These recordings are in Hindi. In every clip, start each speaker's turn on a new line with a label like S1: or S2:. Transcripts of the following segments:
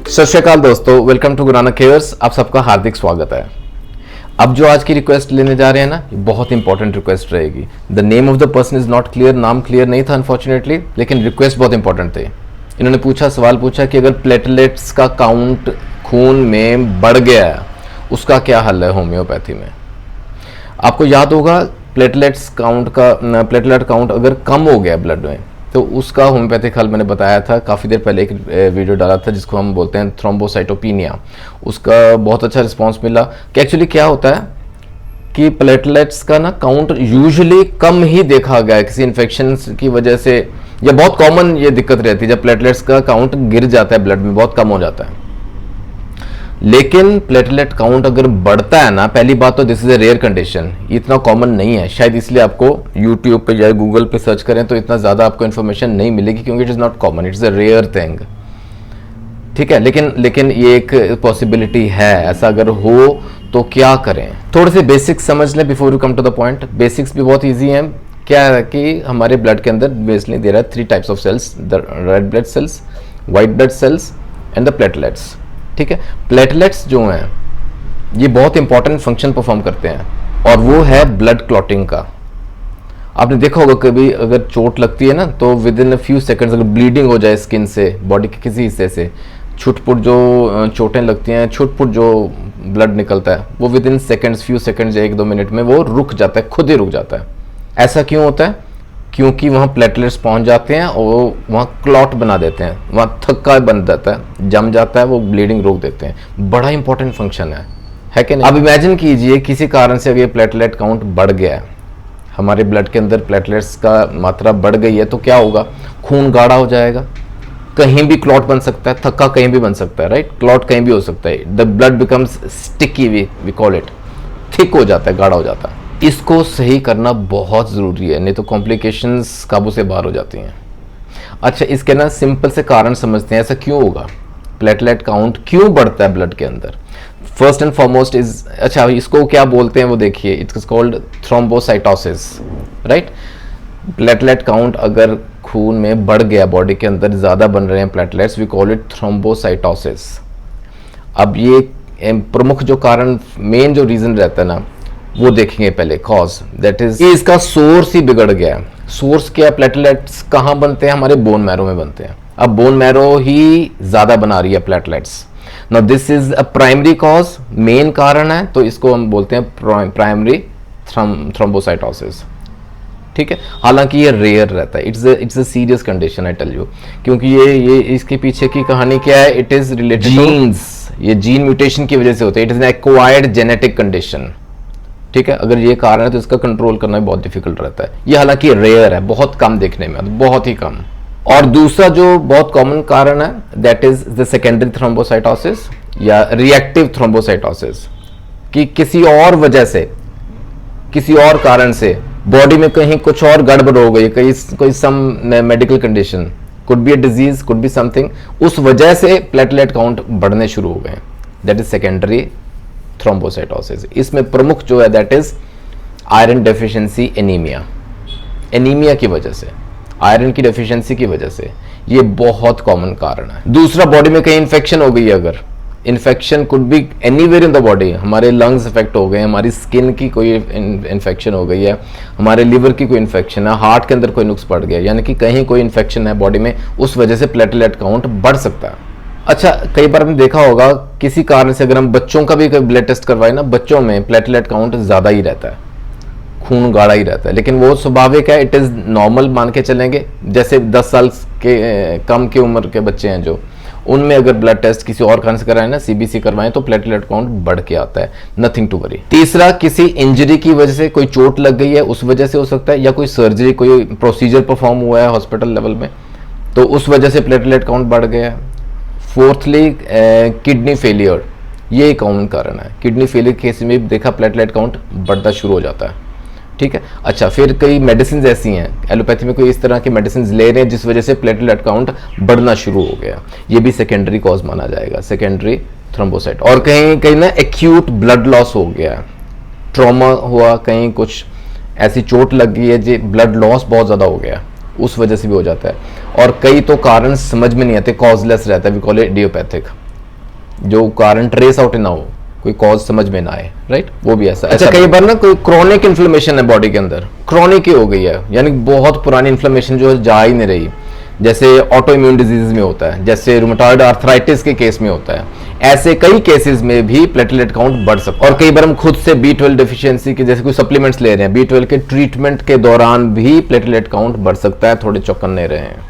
S1: सत श्री अकाल दोस्तों, वेलकम टू गुराना केयर्स। आप सबका हार्दिक स्वागत है। अब जो आज की रिक्वेस्ट लेने जा रहे हैं ना, बहुत इंपॉर्टेंट रिक्वेस्ट रहेगी। The name of the person is not clear, नाम क्लियर नहीं था अनफॉर्चुनेटली, लेकिन रिक्वेस्ट बहुत इंपॉर्टेंट थे। इन्होंने सवाल पूछा कि अगर प्लेटलेट्स का काउंट खून में बढ़ गया है, उसका क्या हल है होम्योपैथी में। आपको याद होगा प्लेटलेट काउंट अगर कम हो गया ब्लड में तो उसका होम्योपैथिक हल मैंने बताया था, काफ़ी देर पहले एक वीडियो डाला था जिसको हम बोलते हैं थ्रोम्बोसाइटोपिनिया। उसका बहुत अच्छा रिस्पांस मिला कि एक्चुअली क्या होता है कि प्लेटलेट्स का ना काउंट यूजुअली कम ही देखा गया है किसी इन्फेक्शन की वजह से, या बहुत कॉमन ये दिक्कत रहती है जब प्लेटलेट्स का काउंट गिर जाता है, ब्लड में बहुत कम हो जाता है। लेकिन प्लेटलेट काउंट अगर बढ़ता है ना, पहली बात तो this is a rare condition, इतना कॉमन नहीं है, शायद इसलिए आपको यूट्यूब पे या गूगल पे सर्च करें तो इतना ज़्यादा आपको इन्फॉर्मेशन नहीं मिलेगी, क्योंकि it is not common, it is a rare thing. ठीक है, लेकिन ये एक पॉसिबिलिटी है। ऐसा अगर हो तो क्या करें, थोड़े से बेसिक्स समझ लें before you come to the point. Basics भी बहुत ईजी हैं। क्या है कि हमारे ब्लड के अंदर basically there are 3 types of cells, the red blood cells, white blood cells and the platelets. ठीक है, प्लेटलेट्स जो हैं ये बहुत इंपॉर्टेंट फंक्शन परफॉर्म करते हैं, और वो है ब्लड क्लॉटिंग का। आपने देखा होगा कभी अगर चोट लगती है ना, तो with in a few seconds अगर ब्लीडिंग हो जाए स्किन से, बॉडी के किसी हिस्से से, छुटपुट जो चोटें लगती हैं, छुटपुट जो ब्लड निकलता है, वो with in seconds, few seconds या 1-2 मिनट में वो रुक जाता है, खुद ही रुक जाता है। ऐसा क्यों होता है? क्योंकि वहाँ प्लेटलेट्स पहुँच जाते हैं और वहाँ क्लॉट बना देते हैं, वहाँ थक्का बन जाता है, जम जाता है, वो ब्लीडिंग रोक देते हैं। बड़ा इंपॉर्टेंट फंक्शन है कि नहीं? अब इमेजिन कीजिए किसी कारण से अगर ये प्लेटलेट काउंट बढ़ गया है, हमारे ब्लड के अंदर प्लेटलेट्स का मात्रा बढ़ गई है, तो क्या होगा? खून गाढ़ा हो जाएगा, कहीं भी क्लॉट बन सकता है, थक्का कहीं भी बन सकता है, राइट? क्लॉट कहीं भी हो सकता है। The blood becomes sticky, we call it, thick हो जाता है, गाढ़ा हो जाता है। इसको सही करना बहुत ज़रूरी है, नहीं तो कॉम्प्लिकेशंस काबू से बाहर हो जाती हैं। अच्छा, इसके ना सिंपल से कारण समझते हैं, ऐसा क्यों होगा, प्लेटलेट काउंट क्यों बढ़ता है ब्लड के अंदर। फर्स्ट एंड फॉरमोस्ट इज, अच्छा इसको क्या बोलते हैं वो देखिए, it's called thrombocytosis, right? Platelet count अगर खून में बढ़ गया, बॉडी के अंदर ज़्यादा बन रहे हैं platelets, we call it thrombocytosis. अब ये प्रमुख जो कारण, मेन जो रीज़न रहता है ना, वो देखेंगे पहले, कॉज, दैट इज इसका सोर्स ही बिगड़ गया है। सोर्स क्या? प्लेटलेट्स कहाँ बनते हैं? हमारे बोन मैरो में बनते हैं। अब बोन मैरो ही ज्यादा बना रही है platelets. Now this is a primary cause, main कारण है, तो इसको हम बोलते हैं प्राइमरी थ्रोम्बोसाइटोसिस। ठीक है, हालांकि ये रेयर रहता है, it's a serious condition, I tell you, क्योंकि ये इसके पीछे की कहानी क्या है? इट इज रिलेटेड जीन्स, ये जीन म्यूटेशन की वजह से होते हैं, it is an acquired genetic condition. ठीक है, अगर ये कारण है तो इसका कंट्रोल करना भी बहुत डिफिकल्ट रहता है। ये हालांकि रेयर है, बहुत कम देखने में, बहुत ही कम। और दूसरा जो बहुत कॉमन कारण है, that is the secondary thrombocytosis या रिएक्टिव थ्रोम्बोसाइटोसिस, कि किसी और वजह से, किसी और कारण से बॉडी में कहीं कुछ और गड़बड़ हो गई, कोई some medical condition, could be a disease, could be something, उस वजह से प्लेटलेट काउंट बढ़ने शुरू हो गए, दैट इज सेकेंडरी थ्रोम्बोसाइटोसिस। इसमें प्रमुख जो है that is iron deficiency anaemia. Anaemia की वजह से, आयरन की डेफिशिएंसी की वजह से, ये बहुत कॉमन कारण है। दूसरा, बॉडी में कहीं इन्फेक्शन हो गई है, अगर infection could be anywhere in the body, हमारे लंग्स इफेक्ट हो गए, हमारी स्किन की कोई इन्फेक्शन हो गई है, हमारे लिवर की कोई इन्फेक्शन है, हार्ट के अंदर कोई नुक्स पड़ गया, यानी कि कहीं कोई इन्फेक्शन है बॉडी में, उस वजह से प्लेटलेट काउंट बढ़ सकता है। अच्छा, कई बार हमने देखा होगा किसी कारण से, अगर हम बच्चों का भी ब्लड टेस्ट करवाए ना, बच्चों में प्लेटलेट काउंट ज़्यादा ही रहता है, खून गाढ़ा ही रहता है, लेकिन वो स्वाभाविक है, इट इज़ नॉर्मल मान के चलेंगे। जैसे 10 साल के कम की उम्र के बच्चे हैं जो, उनमें अगर ब्लड टेस्ट किसी और कारण से कराएं ना, सीबीसी करवाएं, तो प्लेटलेट काउंट बढ़ के आता है, नथिंग टू वरी। तीसरा, किसी इंजरी की वजह से, कोई चोट लग गई है उस वजह से हो सकता है, या कोई सर्जरी, कोई प्रोसीजर परफॉर्म हुआ है हॉस्पिटल लेवल में, तो उस वजह से प्लेटलेट काउंट बढ़ गया है। फोर्थली, किडनी फेलियर, ये कॉमन कारण है। किडनी फेलियर केस में देखा प्लेटलेट काउंट बढ़ता शुरू हो जाता है। ठीक है, अच्छा, फिर कई मेडिसिन ऐसी हैं, एलोपैथी में कोई इस तरह की मेडिसिन ले रहे हैं जिस वजह से प्लेटलेट काउंट बढ़ना शुरू हो गया, ये भी सेकेंडरी कॉज माना जाएगा, सेकेंडरी थ्रोम्बोसाइट। और कहीं कहीं ना एक्यूट ब्लड लॉस हो गया, ट्रॉमा हुआ, कहीं कुछ ऐसी चोट लग गई है जो ब्लड लॉस बहुत ज़्यादा हो गया, उस वजह से भी हो जाता है। और कई तो कारण समझ में नहीं आते, कॉजलेस रहता है, वी कॉल इट इडियोपैथिक। जो कारण ट्रेस आउट ना हो, कोई कॉज समझ में ना आए, राइट, वो भी ऐसा। अच्छा, कई बार ना कोई क्रॉनिक इन्फ्लेमेशन है बॉडी के अंदर, क्रॉनिक ही हो गई है, यानी बहुत पुरानी इन्फ्लेमेशन जो है जा ही नहीं रही, जैसे ऑटो इम्यून डिजीज में होता है, जैसे रूमेटॉइड आर्थराइटिस के केस में होता है, ऐसे कई केसेस में भी प्लेटलेट काउंट बढ़ सकता है। और कई बार हम खुद से B12 डिफिशियंसी के जैसे कोई सप्लीमेंट्स ले रहे हैं, B12 के ट्रीटमेंट के दौरान भी प्लेटलेट काउंट बढ़ सकता है, थोड़े चौकन्ने रहे हैं।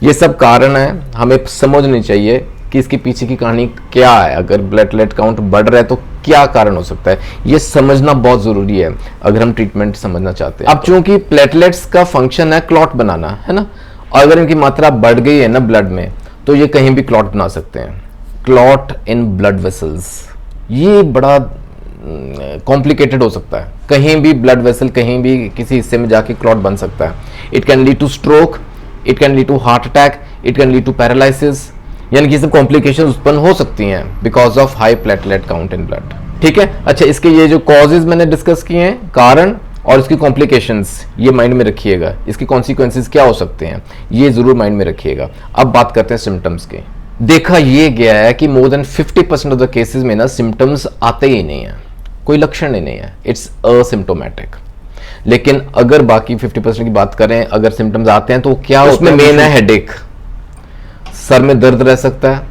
S1: ये सब कारण है, हमें समझनी चाहिए कि इसके पीछे की कहानी क्या है। अगर प्लेटलेट काउंट बढ़ रहा है तो क्या कारण हो सकता है, ये समझना बहुत जरूरी है अगर हम ट्रीटमेंट समझना चाहते हैं। अब चूंकि प्लेटलेट्स का फंक्शन है क्लॉट बनाना, है ना, और अगर इनकी मात्रा बढ़ गई है ना ब्लड में, तो ये कहीं भी क्लॉट बना सकते हैं। क्लॉट इन ब्लड वेसल्स, ये बड़ा कॉम्प्लिकेटेड हो सकता है, कहीं भी ब्लड वेसल कहीं भी किसी हिस्से में जाके क्लॉट बन सकता है। It can lead to stroke, it can lead to heart attack, it can lead to paralysis, यानी कि सब कॉम्प्लिकेशंस उत्पन्न हो सकती हैं because of high platelet count in blood. ठीक है, अच्छा, इसके ये जो कॉजेज मैंने डिस्कस किए हैं, कारण और इसकी कॉम्प्लिकेशंस, ये माइंड में रखिएगा। इसके कॉन्सिक्वेंसेस क्या हो सकते हैं, ये जरूर माइंड में रखिएगा। अब बात करते हैं सिम्टम्स की। देखा ये गया है कि more than 50% of the cases में ना सिम्टम्स आते ही नहीं है, कोई लक्षण ही नहीं है, इट्स असिम्टोमेटिक। लेकिन अगर बाकी 50% की बात करें, अगर सिम्टम्स आते हैं तो क्या उसमें मेन है हेडेक, सर में दर्द रह सकता है,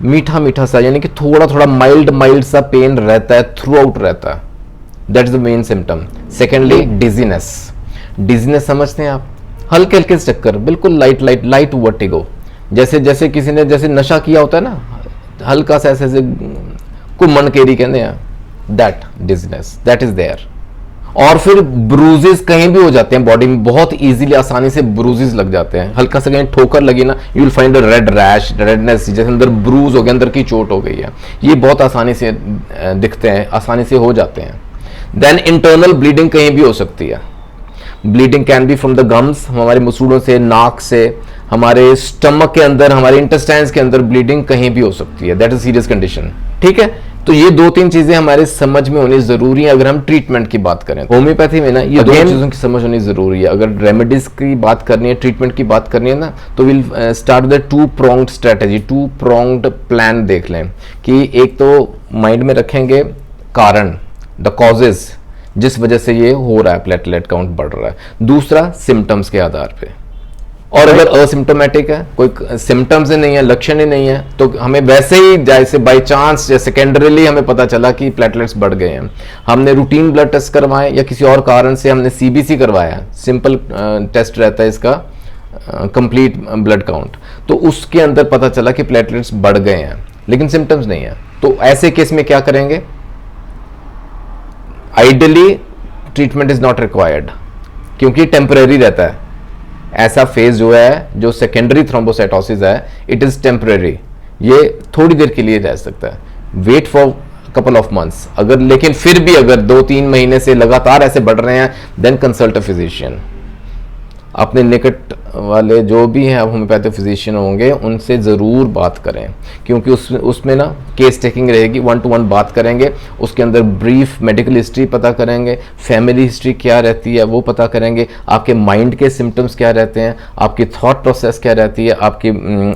S1: मीठा मीठा सा, यानी कि थोड़ा थोड़ा माइल्ड सा पेन रहता है, थ्रू आउट रहता है, that is the main symptom. Secondly dizziness, dizziness समझते हैं आप, हल्के हल्के चक्कर, बिल्कुल लाइट वर्टिगो, जैसे किसी ने जैसे नशा किया होता है ना, हल्का सा ऐसे कुमन केरी कहते हैं, that dizziness, that is there. और फिर ब्रूजेस कहीं भी हो जाते हैं बॉडी में, बहुत इजीली आसानी से ब्रूजेस लग जाते हैं, हल्का सा कहीं ठोकर लगी ना, you will find a red rash, redness, जैसे अंदर ब्रूज हो गया, अंदर की चोट हो गई है, ये बहुत आसानी से दिखते हैं, आसानी से हो जाते हैं। देन इंटरनल ब्लीडिंग कहीं भी हो सकती है, bleeding can be from the gums, हमारे मसूड़ों से, नाक से, हमारे स्टमक के अंदर, हमारे इंटेस्टाइन्स के अंदर ब्लीडिंग कहीं भी हो सकती है, दैट इज सीरियस कंडीशन। ठीक है, तो ये दो तीन चीजें हमारे समझ में होनी जरूरी है अगर हम ट्रीटमेंट की बात करें। होम्योपैथी में ना ये दो चीजों की समझ होनी जरूरी है। अगर रेमेडीज की बात करनी है, ट्रीटमेंट की बात करनी है ना, तो will start the 2-pronged strategy, 2-pronged plan देख लें कि एक तो माइंड में रखेंगे कारण, द कॉजेज जिस वजह से ये हो रहा है, प्लेटलेट काउंट बढ़ रहा है, दूसरा सिम्टम्स के आधार पे, और अगर असिम्टोमेटिक है, कोई सिम्टम्स ही नहीं है, लक्षण ही नहीं है, तो हमें वैसे ही जैसे बाय चांस या सेकेंडरीली हमें पता चला कि प्लेटलेट्स बढ़ गए हैं, हमने रूटीन ब्लड टेस्ट करवाए या किसी और कारण से हमने CBC करवाया, सिंपल टेस्ट रहता है इसका, कंप्लीट ब्लड काउंट, तो उसके अंदर पता चला कि प्लेटलेट्स बढ़ गए हैं लेकिन सिम्टम्स नहीं है, तो ऐसे केस में क्या करेंगे? Ideally treatment is not required, क्योंकि टेम्परेरी रहता है। ऐसा फेज जो है, जो सेकेंडरी थ्रोम्बोसाइटोसिस है, इट इज टेम्परेरी, ये थोड़ी देर के लिए रह सकता है, wait for couple of months. अगर लेकिन फिर भी अगर 2-3 महीने से लगातार ऐसे बढ़ रहे हैं, देन कंसल्ट अ फिजिशियन। अपने निकट वाले जो भी हैं होम्योपैथिक फिजिशियन होंगे, उनसे ज़रूर बात करें, क्योंकि उसमें ना केस टेकिंग रहेगी, 1-to-1 बात करेंगे, उसके अंदर ब्रीफ मेडिकल हिस्ट्री पता करेंगे, फैमिली हिस्ट्री क्या रहती है वो पता करेंगे, आपके माइंड के सिम्टम्स क्या रहते हैं, आपकी थॉट प्रोसेस क्या रहती है, आपकी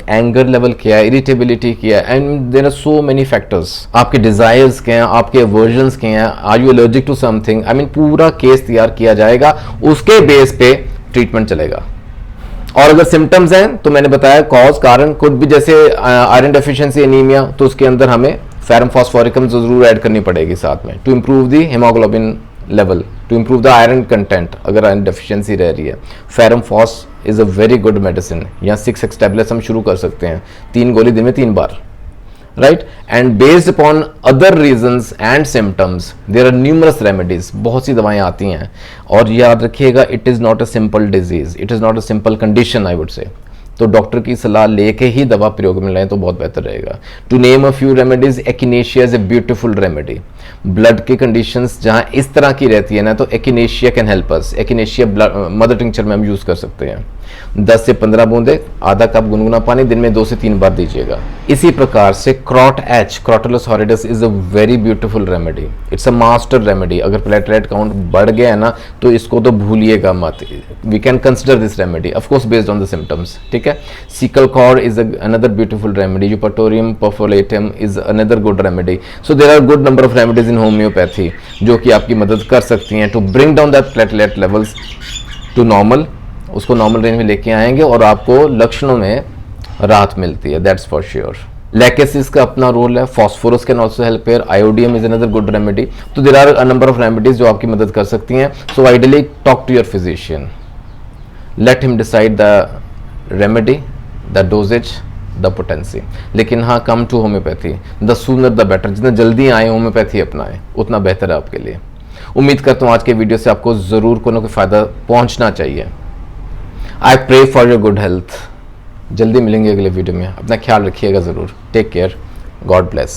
S1: एंगर लेवल क्या है, इरिटेबिलिटी क्या है, and there are so many factors, आपके डिज़ायर्स क्या हैं, आपके अवर्जन्स क्या हैं, are you allergic to something, I mean पूरा केस तैयार किया जाएगा, उसके बेस पे ट्रीटमेंट चलेगा। और अगर सिम्टम्स हैं तो मैंने बताया कॉज कारण कुछ भी, जैसे आयरन डेफिशिएंसी एनीमिया, तो उसके अंदर हमें फेरम फॉस्फोरिकम जरूर ऐड करनी पड़ेगी साथ में, to improve the haemoglobin level, to improve the iron content अगर आयरन डेफिशिएंसी रह रही है। Ferrum phos is a very good medicine, यहाँ 6x टैबलेट्स हम शुरू कर सकते हैं, 3 गोली दिन में 3 बार, right. And based upon other reasons and symptoms there are numerous remedies, बहुत सी दवाएं आती हैं, और याद रखिएगा it is not a simple disease, it is not a simple condition, I would say. तो डॉक्टर की सलाह लेके ही दवा प्रयोग में लाएं तो बहुत बेहतर रहेगा। To name a few remedies, echinacea is a beautiful remedy. Blood की कंडीशंस जहां इस तरह की रहती है ना, तो echinacea can help us. Echinacea mother tincture में हम यूज कर सकते हैं। 10 से 15 बूंदे आधा कप गुनगुना पानी दिन में 2 से 3 बार दीजिएगा। इसी प्रकार से crot h, crotalus horridus is a very beautiful remedy, it's a master remedy. अगर प्लेटलेट काउंट बढ़ गया है ना तो इसको तो भूलिएगा मत, we can consider this remedy of course based on the symptoms, ठीक है। Sickle cord is another beautiful remedy, eupatorium perfoliatum is another good remedy. So there are good number of remedies in homeopathy जो कि आपकी मदद कर सकती हैं to bring down that platelet levels to normal, उसको नॉर्मल रेंज में लेके आएंगे और आपको लक्षणों में राहत मिलती है, दैट्स फॉर श्योर। लैकेसिस का अपना रोल है, phosphorus can also help here, iodium is another good remedy. तो there are a number of remedies जो आपकी मदद कर सकती हैं। So ideally talk to your physician, let him decide the remedy, the dosages, the potency. लेकिन हाँ, come to homeopathy, the sooner the better, जितना जल्दी आए होम्योपैथी अपनाएं उतना बेहतर है आपके लिए। उम्मीद करता हूँ आज के वीडियो से आपको जरूर कोई ना कोई फायदा पहुंचना चाहिए। I pray for your good health. जल्दी मिलेंगे अगले वीडियो में, अपना ख्याल रखिएगा ज़रूर। Take care, God bless.